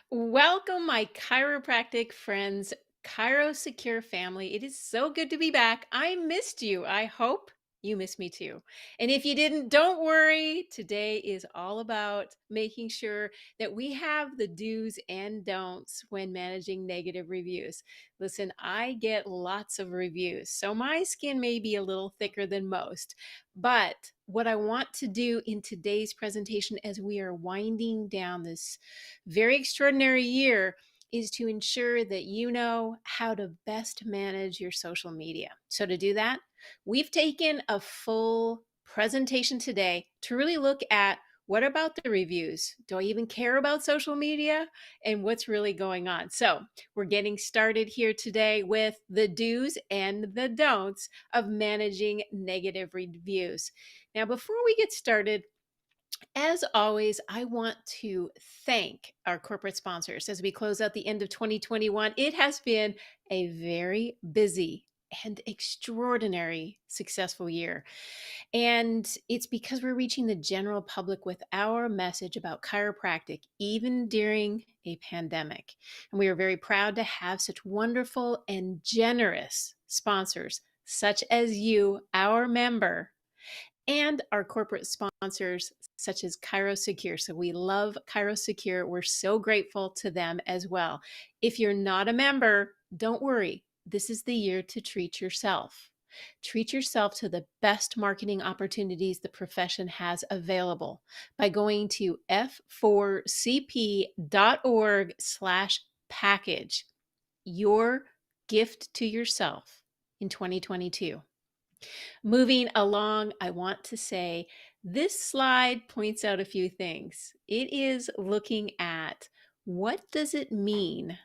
Welcome, my chiropractic friends, ChiroSecure Family. It is so good to be back. I missed you. I hope you miss me too. And if you didn't, don't worry. Today is all about making sure that we have the do's and don'ts when managing negative reviews. Listen, I get lots of reviews, so my skin may be a little thicker than most. But what I want to do in today's presentation as we are winding down this very extraordinary year is to ensure that you know how to best manage your social media. So, to do that, we've taken a full presentation today to really look at what about the reviews? Do I even care about social media? And what's really going on? So, we're getting started here today with the do's and the don'ts of managing negative reviews. Now, before we get started, as always, I want to thank our corporate sponsors as we close out the end of 2021. It has been a very busy and extraordinary successful year. And it's because we're reaching the general public with our message about chiropractic, even during a pandemic. And we are very proud to have such wonderful and generous sponsors, such as you, our member, and our corporate sponsors such as ChiroSecure. So we love ChiroSecure. We're so grateful to them as well. If you're not a member, don't worry. This is the year to treat yourself. Treat yourself to the best marketing opportunities the profession has available by going to f4cp.org/package, your gift to yourself in 2022. Moving along, I want to say this slide points out a few things. It is looking at what does it mean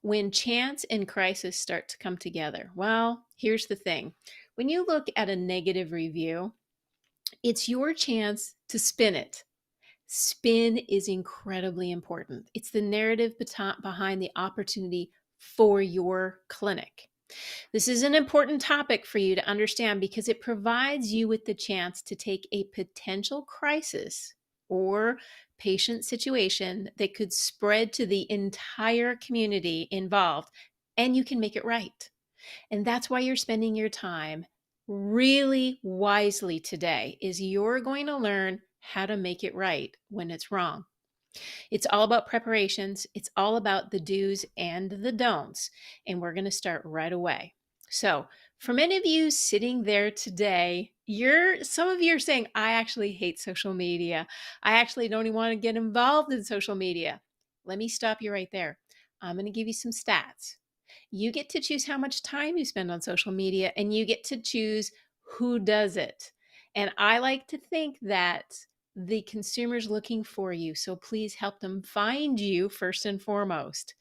when chance and crisis start to come together? Well, here's the thing. When you look at a negative review, it's your chance to spin it. Spin is incredibly important. It's the narrative behind the opportunity for your clinic. This is an important topic for you to understand because it provides you with the chance to take a potential crisis or patient situation that could spread to the entire community involved, and you can make it right. And that's why you're spending your time really wisely today is you're going to learn how to make it right when it's wrong. It's all about preparations. It's all about the do's and the don'ts. And we're going to start right away. So, for many of you sitting there today, some of you are saying, I actually hate social media. I actually don't even want to get involved in social media. Let me stop you right there. I'm going to give you some stats. You get to choose how much time you spend on social media, and you get to choose who does it. And I like to think that the consumer's looking for you. So please help them find you first and foremost.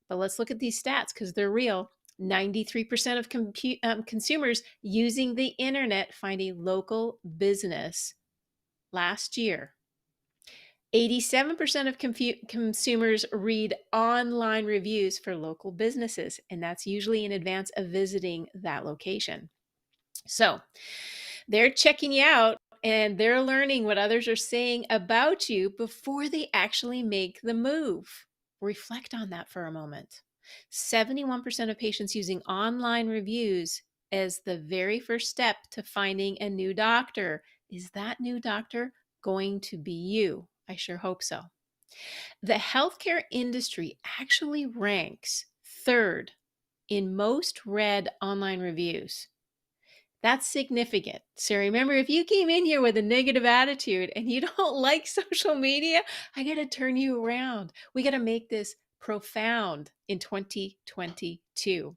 But let's look at these stats because they're real. 93% of consumers using the internet find a local business last year. 87% of consumers read online reviews for local businesses, and that's usually in advance of visiting that location. So they're checking you out and they're learning what others are saying about you before they actually make the move. Reflect on that for a moment. 71% of patients using online reviews as the very first step to finding a new doctor. Is that new doctor going to be you? I sure hope so. The healthcare industry actually ranks third in most read online reviews. That's significant. So remember, if you came in here with a negative attitude and you don't like social media, I got to turn you around. We got to make this profound in 2022.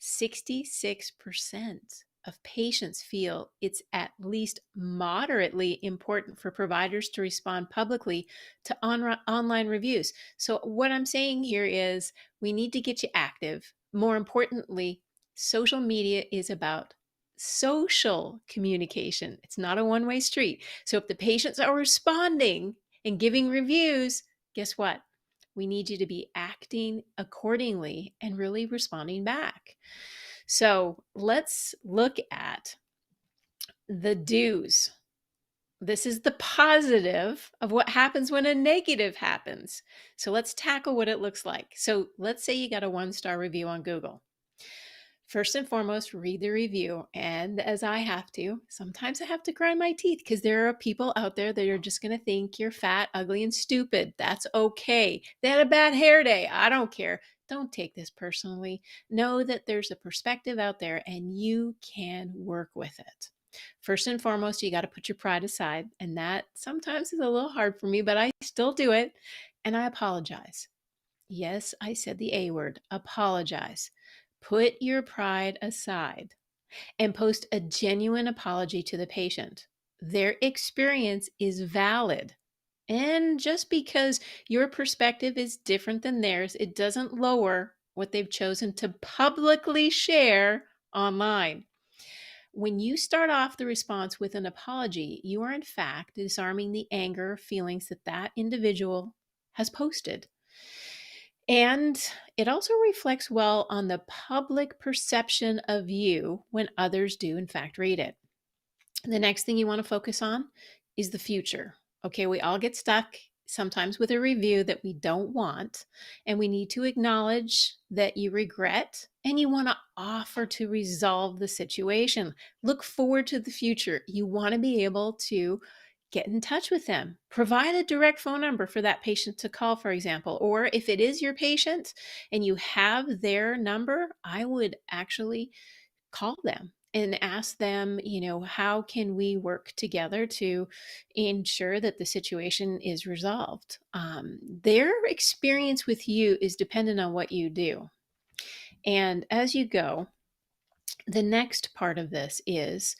66% of patients feel it's at least moderately important for providers to respond publicly to online reviews. So what I'm saying here is we need to get you active. More importantly, social media is about social communication. It's not a one-way street. So if the patients are responding and giving reviews, guess what? We need you to be acting accordingly and really responding back. So let's look at the do's. This is the positive of what happens when a negative happens. So let's tackle what it looks like. So let's say you got a 1-star review on Google. First and foremost, read the review. And as I have to, sometimes I have to grind my teeth because there are people out there that are just going to think you're fat, ugly, and stupid. That's okay. They had a bad hair day. I don't care. Don't take this personally. Know that there's a perspective out there and you can work with it. First and foremost, you got to put your pride aside. And that sometimes is a little hard for me, but I still do it. And I apologize. Yes, I said the A word. Apologize. Put your pride aside and post a genuine apology to the patient. Their experience is valid. And just because your perspective is different than theirs, it doesn't lower what they've chosen to publicly share online. When you start off the response with an apology, you are in fact disarming the anger feelings that that individual has posted. And it also reflects well on the public perception of you when others do, in fact, read it. The next thing you want to focus on is the future. Okay, we all get stuck sometimes with a review that we don't want, and we need to acknowledge that you regret and you want to offer to resolve the situation. Look forward to the future. You want to be able to get in touch with them. Provide a direct phone number for that patient to call, for example. Or if it is your patient and you have their number, I would actually call them and ask them, how can we work together to ensure that the situation is resolved? Their experience with you is dependent on what you do. And as you go, the next part of this is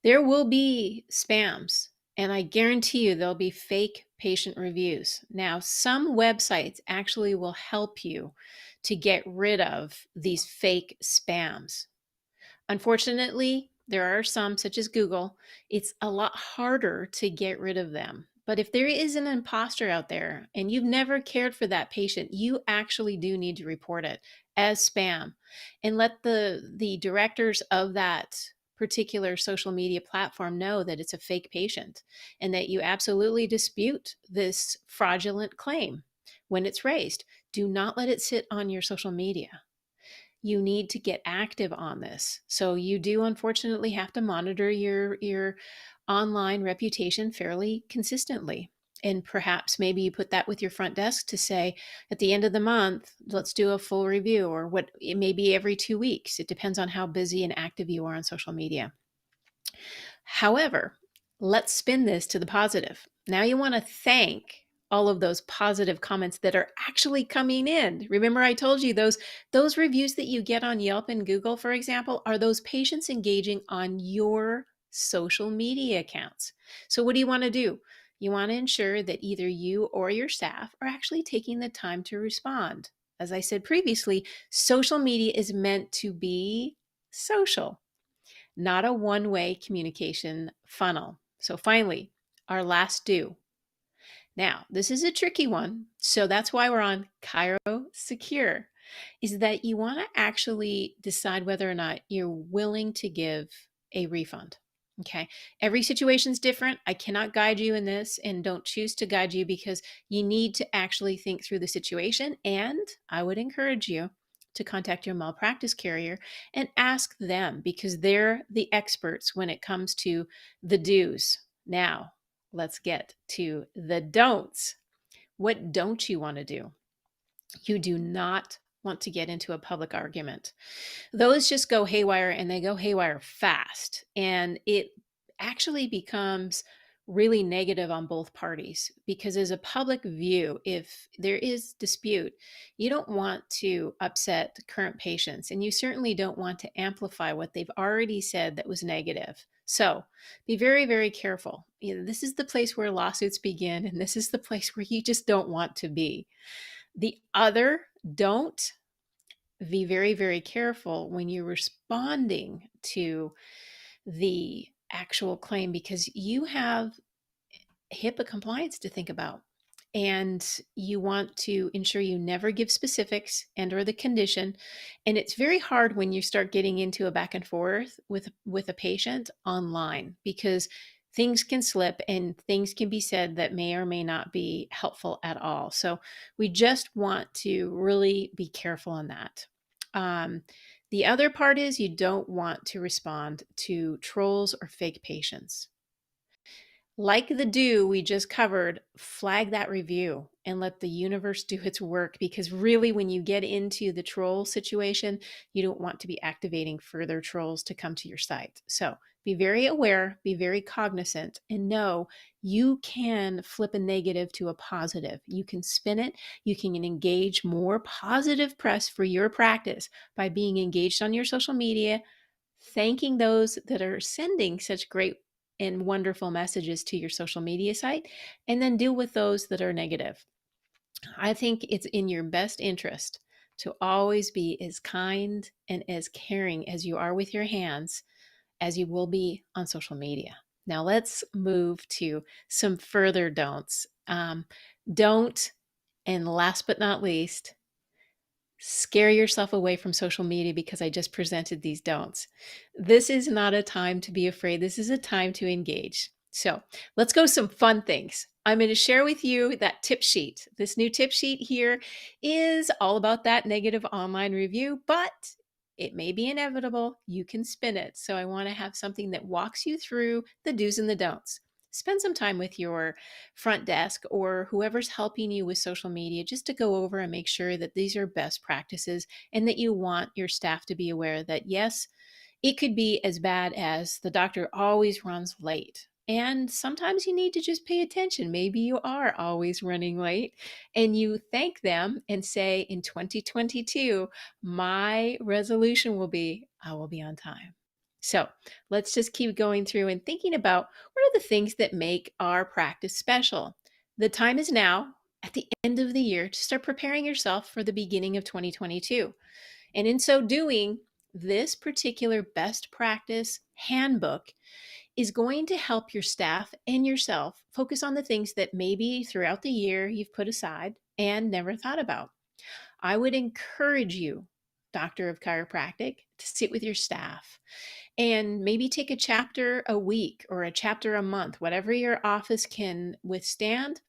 there will be spams, and I guarantee you there'll be fake patient reviews. Now, some websites actually will help you to get rid of these fake spams. Unfortunately, there are some, such as Google, it's a lot harder to get rid of them. But if there is an imposter out there and you've never cared for that patient, you actually do need to report it as spam and let the directors of that particular social media platform know that it's a fake patient and that you absolutely dispute this fraudulent claim when it's raised. Do not let it sit on your social media. You need to get active on this. So you do unfortunately have to monitor your online reputation fairly consistently. And perhaps maybe you put that with your front desk to say at the end of the month, let's do a full review, or what it may be every 2 weeks. It depends on how busy and active you are on social media. However, let's spin this to the positive. Now you want to thank all of those positive comments that are actually coming in. Remember I told you those reviews that you get on Yelp and Google, for example, are those patients engaging on your social media accounts. So what do you want to do? You want to ensure that either you or your staff are actually taking the time to respond. As I said previously, social media is meant to be social, not a one-way communication funnel. So finally, our last do. Now, this is a tricky one, so that's why we're on ChiroSecure, is that you want to actually decide whether or not you're willing to give a refund. Okay. Every situation is different. I cannot guide you in this and don't choose to guide you because you need to actually think through the situation. And I would encourage you to contact your malpractice carrier and ask them because they're the experts when it comes to the do's. Now, let's get to the don'ts. What don't you want to do? You do not want to get into a public argument. Those just go haywire and they go haywire fast. And it actually becomes really negative on both parties because as a public view, if there is dispute, you don't want to upset current patients and you certainly don't want to amplify what they've already said that was negative. So be very, very careful. This is the place where lawsuits begin, and this is the place where you just don't want to be. The other don't be very, very careful when you're responding to the actual claim because you have HIPAA compliance to think about. And you want to ensure you never give specifics and or the condition. And it's very hard when you start getting into a back and forth with a patient online because things can slip and things can be said that may or may not be helpful at all. So we just want to really be careful on that. Um, the other part is you don't want to respond to trolls or fake patients. Like the do we just covered, flag that review and let the universe do its work, because really, when you get into the troll situation, you don't want to be activating further trolls to come to your site. So be very aware, be very cognizant, and know you can flip a negative to a positive. You can spin it. You can engage more positive press for your practice by being engaged on your social media, thanking those that are sending such great and wonderful messages to your social media site, and then deal with those that are negative. I think it's in your best interest to always be as kind and as caring as you are with your hands as you will be on social media. Now, let's move to some further don'ts. Don't, and last but not least, scare yourself away from social media because I just presented these don'ts. This is not a time to be afraid. This is a time to engage. So let's go some fun things. I'm going to share with you that tip sheet. This new tip sheet here is all about that negative online review, but it may be inevitable. You can spin it. So I want to have something that walks you through the do's and the don'ts. Spend some time with your front desk or whoever's helping you with social media just to go over and make sure that these are best practices, and that you want your staff to be aware that, yes, it could be as bad as the doctor always runs late. And sometimes you need to just pay attention. Maybe you are always running late, and you thank them and say, in 2022, my resolution will be I will be on time. So let's just keep going through and thinking about what are the things that make our practice special. The time is now, at the end of the year, to start preparing yourself for the beginning of 2022. And in so doing, this particular best practice handbook is going to help your staff and yourself focus on the things that maybe throughout the year you've put aside and never thought about. I would encourage you, Doctor of Chiropractic, to sit with your staff and maybe take a chapter a week or a chapter a month, whatever your office can withstand.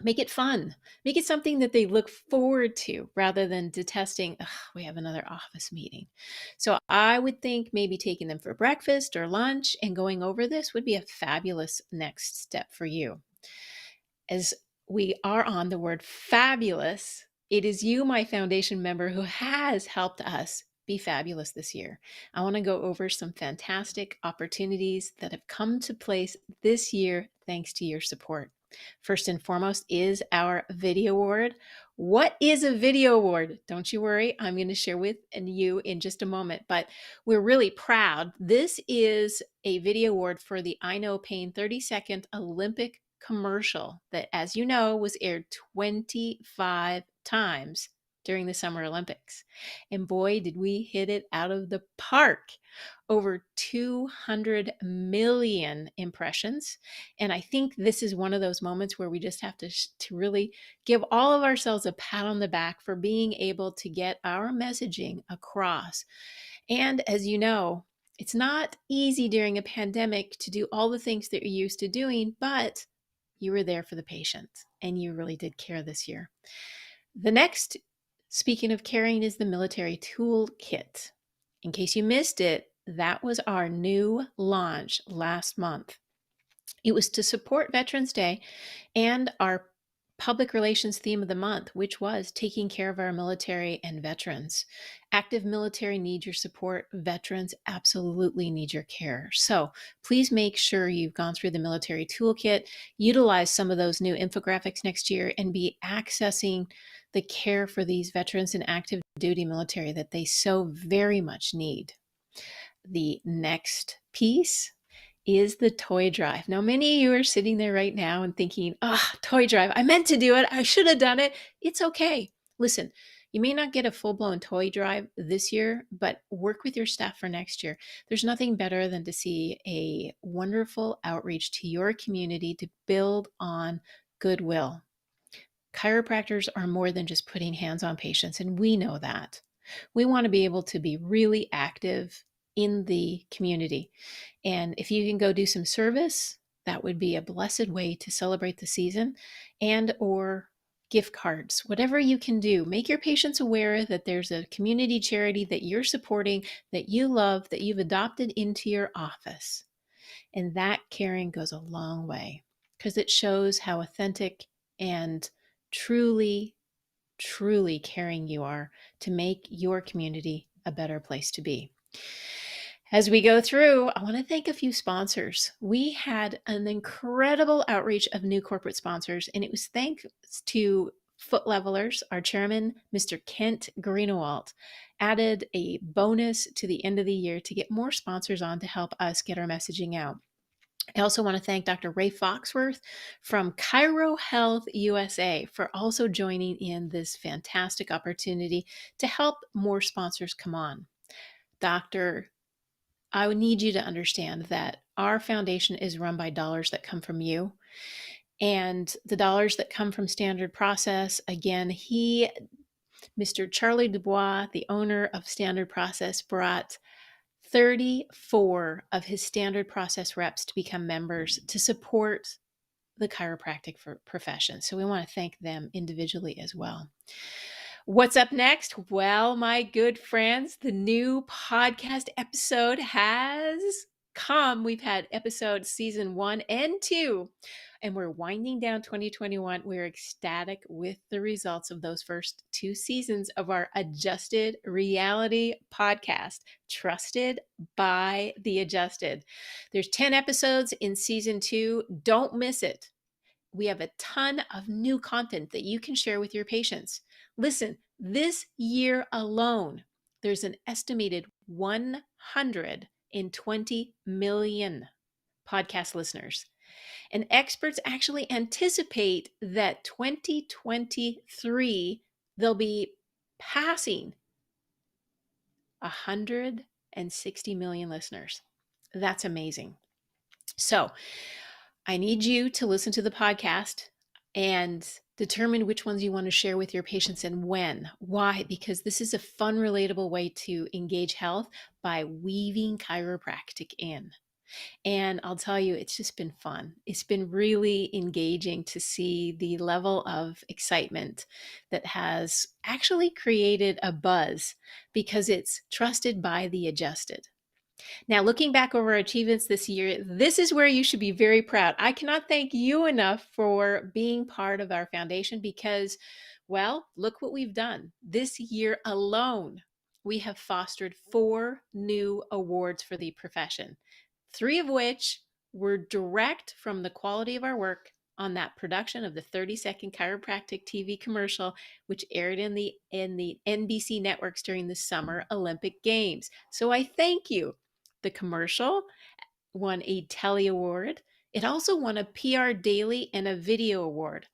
Make it fun. Make it something that they look forward to rather than detesting, "Ugh, we have another office meeting." So I would think maybe taking them for breakfast or lunch and going over this would be a fabulous next step for you. As we are on the word fabulous, it is you, my foundation member, who has helped us be fabulous this year. I want to go over some fantastic opportunities that have come to place this year thanks to your support. First and foremost is our video award. What is a video award? Don't you worry, I'm going to share with you in just a moment, but we're really proud. This is a video award for the I Know Pain 30-second Olympic commercial that, as you know, was aired 25 times during the Summer Olympics. And boy, did we hit it out of the park. Over 200 million impressions. And I think this is one of those moments where we just have to really give all of ourselves a pat on the back for being able to get our messaging across. And as you know, it's not easy during a pandemic to do all the things that you're used to doing, but you were there for the patient and you really did care this year. The next, speaking of caring, is the military toolkit. In case you missed it, that was our new launch last month. It was to support Veterans Day and our public relations theme of the month, which was taking care of our military and veterans. Active military need your support. Veterans absolutely need your care. So please make sure you've gone through the military toolkit, utilize some of those new infographics next year, and be accessing the care for these veterans and active duty military that they so very much need. The next piece is the toy drive. Now, many of you are sitting there right now and thinking, toy drive, I meant to do it. I should have done it. It's okay. Listen, you may not get a full-blown toy drive this year, but work with your staff for next year. There's nothing better than to see a wonderful outreach to your community to build on goodwill. Chiropractors are more than just putting hands on patients, and we know that. We want to be able to be really active in the community. And if you can go do some service, that would be a blessed way to celebrate the season, and or gift cards, whatever you can do. Make your patients aware that there's a community charity that you're supporting, that you love, that you've adopted into your office. And that caring goes a long way because it shows how authentic and truly, truly caring you are to make your community a better place to be. As we go through, I want to thank a few sponsors. We had an incredible outreach of new corporate sponsors, and it was thanks to Foot Levelers. Our chairman, Mr. Kent Greenewalt, added a bonus to the end of the year to get more sponsors on to help us get our messaging out. I also want to thank Dr. Ray Foxworth from Chiro Health USA for also joining in this fantastic opportunity to help more sponsors come on. Doctor, I would need you to understand that our foundation is run by dollars that come from you. And the dollars that come from Standard Process, again, Mr. Charlie Dubois, the owner of Standard Process, brought 34 of his Standard Process reps to become members to support the chiropractic profession. So we want to thank them individually as well. What's up next? Well, my good friends, the new podcast episode has come. We've had episodes season 1 and 2, and we're winding down 2021. We're ecstatic with the results of those first 2 seasons of our Adjusted Reality podcast, trusted by the adjusted. There's 10 episodes in season 2. Don't miss it. We have a ton of new content that you can share with your patients. Listen, this year alone, there's an estimated 120 million podcast listeners. And experts actually anticipate that 2023, they'll be passing 160 million listeners. That's amazing. So, I need you to listen to the podcast and determine which ones you want to share with your patients and when. Why? Because this is a fun, relatable way to engage health by weaving chiropractic in. And I'll tell you, it's just been fun. It's been really engaging to see the level of excitement that has actually created a buzz because it's trusted by the adjusted. Now, looking back over our achievements this year, this is where you should be very proud. I cannot thank you enough for being part of our foundation because, well, look what we've done. This year alone, we have fostered 4 new awards for the profession, 3 of which were direct from the quality of our work on that production of the 30-second chiropractic TV commercial, which aired in the NBC networks during the Summer Olympic Games. So I thank you. The commercial won a Telly Award. It also won a PR Daily and a Video Award.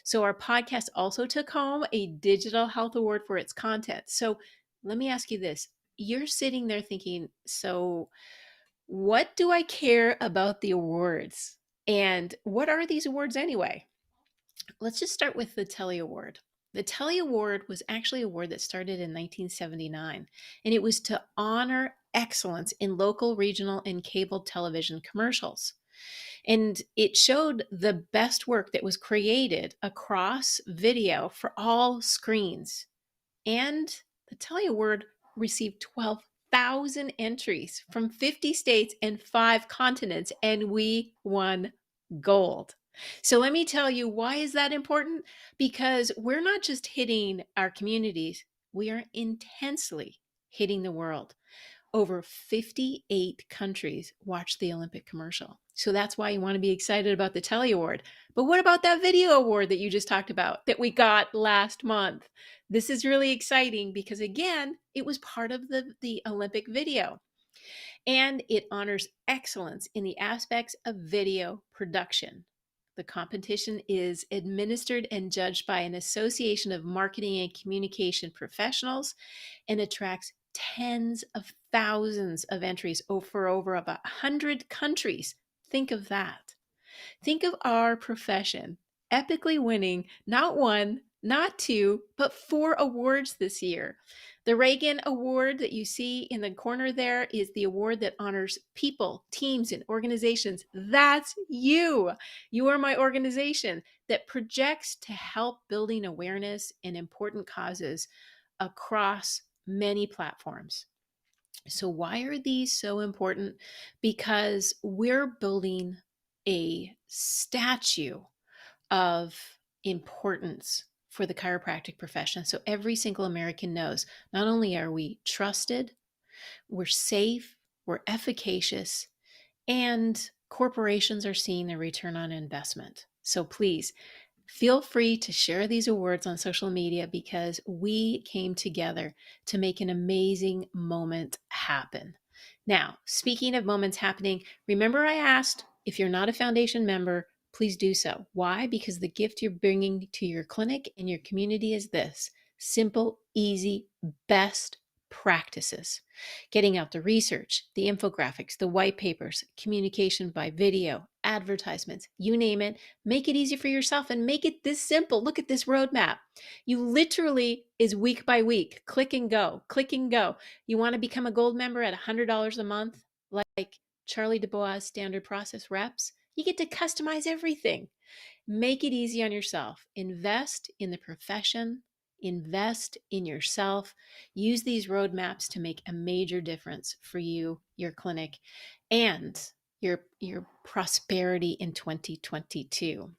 So our podcast also took home a Digital Health Award for its content. So let me ask you this. You're sitting there thinking, so what do I care about the awards? And what are these awards anyway? Let's just start with the Telly Award. The Telly Award was actually an award that started in 1979, and it was to honor excellence in local, regional, and cable television commercials. And it showed the best work that was created across video for all screens. And the Telly Award received 12,000 entries from 50 states and 5 continents, and we won gold. So let me tell you, why is that important? Because we're not just hitting our communities, we are intensely hitting the world. Over 58 countries watched the Olympic commercial. So that's why you want to be excited about the Telly Award. But what about that video award that you just talked about that we got last month? This is really exciting because, again, it was part of the Olympic video. And it honors excellence in the aspects of video production. The competition is administered and judged by an association of marketing and communication professionals and attracts tens of thousands of entries for over about 100 countries. Think of that. Think of our profession epically winning not 1, not 2, but 4 awards this year. The Reagan Award that you see in the corner there is the award that honors people, teams, and organizations. That's you. You are my organization that projects to help building awareness in important causes across many platforms. So, why are these so important? Because we're building a statue of importance for the chiropractic profession. So, every single American knows not only are we trusted, we're safe, we're efficacious, and corporations are seeing their return on investment. So, please feel free to share these awards on social media because we came together to make an amazing moment happen. Now, speaking of moments happening, remember I asked if you're not a foundation member, please do so. Why? Because the gift you're bringing to your clinic and your community is this: simple, easy, best practices. Getting out the research, the infographics, the white papers, communication by video, advertisements, you name it. Make it easy for yourself and make it this simple. Look at this roadmap. You literally is week by week, click and go, click and go. You want to become a gold member at $100 a month, like Charlie DeBois standard process reps? You get to customize everything. Make it easy on yourself. Invest in the profession, invest in yourself. Use these roadmaps to make a major difference for you, your clinic, and your prosperity in 2022.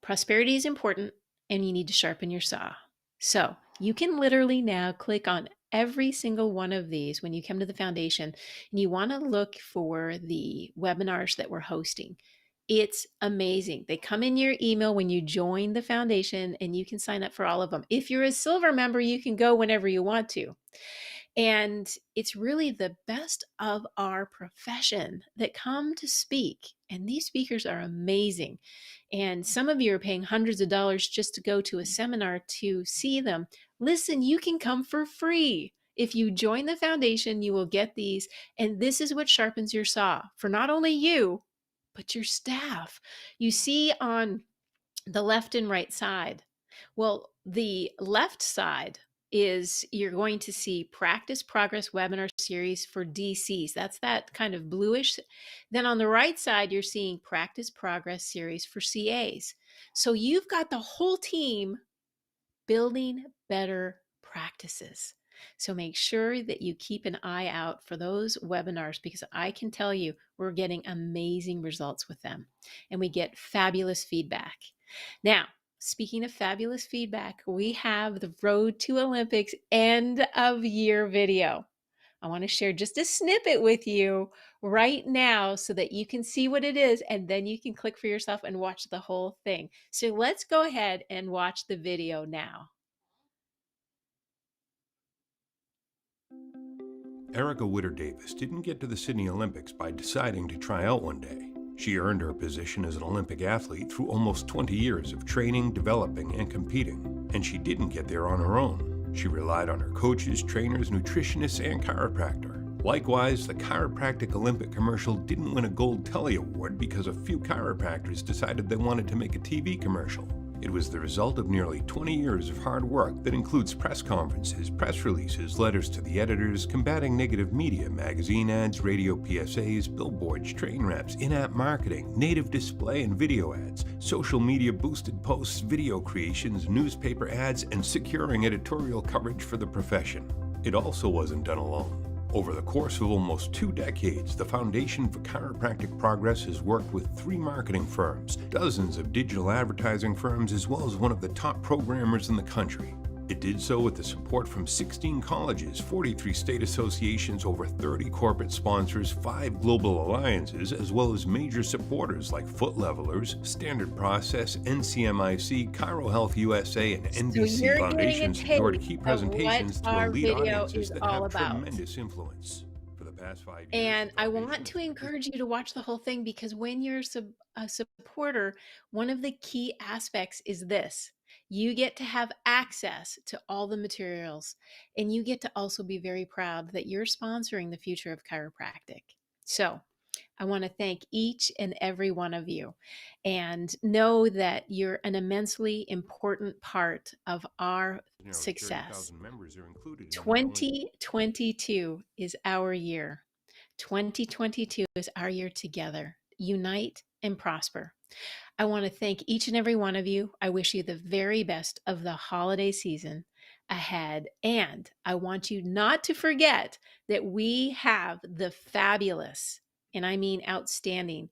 Prosperity is important and you need to sharpen your saw. So you can literally now click on every single one of these when you come to the foundation and you want to look for the webinars that we're hosting. It's amazing. They come in your email when you join the foundation and you can sign up for all of them. If you're a silver member, you can go whenever you want to. And it's really the best of our profession that come to speak. And these speakers are amazing. And some of you are paying hundreds of dollars just to go to a seminar to see them. Listen, you can come for free. If you join the foundation, you will get these. And this is what sharpens your saw for not only you, but your staff. You see on the left and right side. Well, the left side is you're going to see practice progress webinar series for DCs. That's that kind of bluish. Then on the right side, you're seeing practice progress series for CAs. So you've got the whole team building better practices. So make sure that you keep an eye out for those webinars because I can tell you we're getting amazing results with them and we get fabulous feedback. Now, speaking of fabulous feedback, we have the Road to Olympics end of year video. I want to share just a snippet with you right now so that you can see what it is and then you can click for yourself and watch the whole thing. So let's go ahead and watch the video now. Erica Witter Davis didn't get to the Sydney Olympics by deciding to try out one day. She earned her position as an Olympic athlete through almost 20 years of training, developing, and competing. And she didn't get there on her own. She relied on her coaches, trainers, nutritionists, and chiropractor. Likewise, the Chiropractic Olympic commercial didn't win a Gold Telly Award because a few chiropractors decided they wanted to make a TV commercial. It was the result of nearly 20 years of hard work that includes press conferences, press releases, letters to the editors, combating negative media, magazine ads, radio PSAs, billboards, train wraps, in-app marketing, native display and video ads, social media boosted posts, video creations, newspaper ads, and securing editorial coverage for the profession. It also wasn't done alone. Over the course of almost 2 decades, the Foundation for Chiropractic Progress has worked with 3 marketing firms, dozens of digital advertising firms, as well as one of the top programmers in the country. It did so with the support from 16 colleges, 43 state associations, over 30 corporate sponsors, 5 global alliances, as well as major supporters like Foot Levelers, Standard Process, NCMIC, ChiroHealth USA, and NBC. Foundation secured key presentations to elite audiences that have tremendous influence. For the past 5 years, And I want to encourage you to watch the whole thing because when you're a supporter, one of the key aspects is this. You get to have access to all the materials, and you get to also be very proud that you're sponsoring the future of chiropractic. So I want to thank each and every one of you and know that you're an immensely important part of our Nearly success. 30,000 members are included in not only 2022 is our year. 2022 is our year together. Unite and prosper. I want to thank each and every one of you. I wish you the very best of the holiday season ahead. And I want you not to forget that we have the fabulous, and I mean outstanding,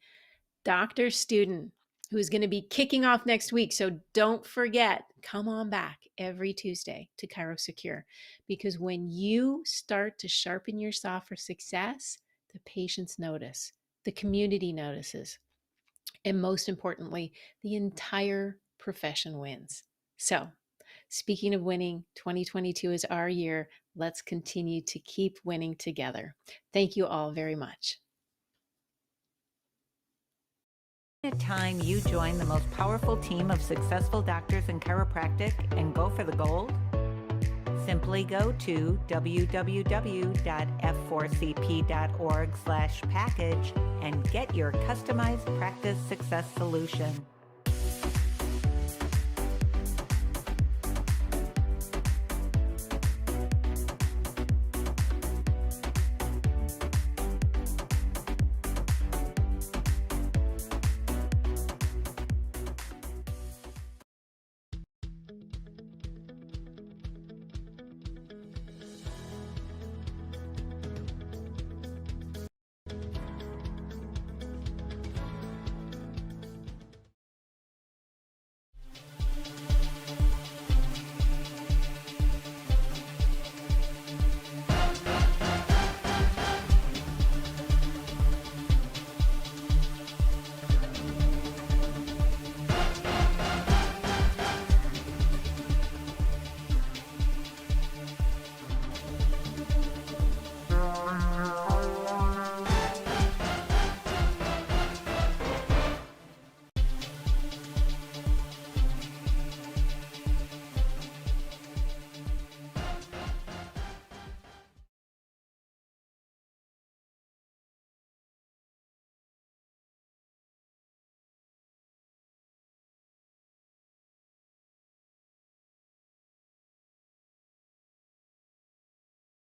Dr. Student, who is going to be kicking off next week. So don't forget, come on back every Tuesday to ChiroSecure, because when you start to sharpen your saw for success, the patients notice, the community notices, and most importantly, the entire profession wins. So, speaking of winning, 2022 is our year. Let's continue to keep winning together. Thank you all very much. Time you join the most powerful team of successful doctors in chiropractic and go for the gold? Simply go to www.f4cp.org/package and get your customized practice success solution.